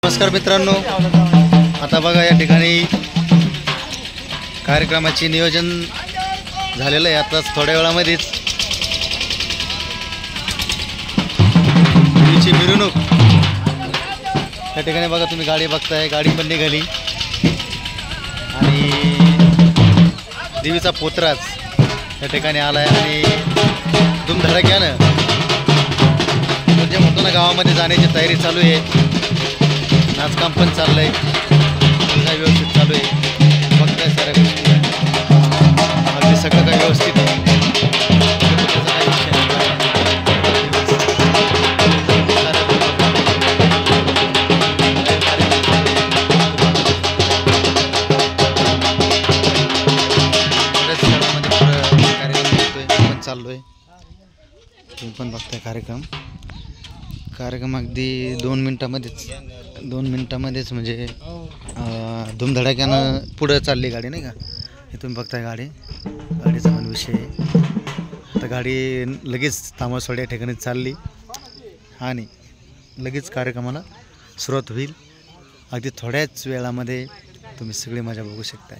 नमस्कार मित्रांनो, आता बघा या ठिकाणी कार्यक्रमाचे नियोजन झालेलं आहे। आताच थोड्या वेळामध्येच देवीची मिरवणूक या ठिकाणी बघा, तुम्ही गाडी बघताय, गाडी पण निघाली आणि देवीचा पोतराच या ठिकाणी आलाय आणि धुमधडाक्यानं म्हणजे म्हणतो ना गावामध्ये जाण्याची तयारी चालू आहे। नाचकाम पण चाललंय, सगळं व्यवस्थित चालू आहे। बघताय साऱ्या गोष्टी, अगदी सगळं काही व्यवस्थित आहे। चालू आहे, तुम्ही पण बघताय कार्यक्रम अगदी 2 मिनिटामध्येच म्हणजे धुमधडाक्यानं पुढं चालली गाडी, नाही का? हे तुम्ही बघताय गाडीचा पण विषय आहे। आता गाडी लगेच तामसवाडी या ठिकाणी चालली आणि लगेच कार्यक्रमाला सुरुवात होईल। अगदी थोड्याच वेळामध्ये तुम्ही सगळी मजा बघू शकताय।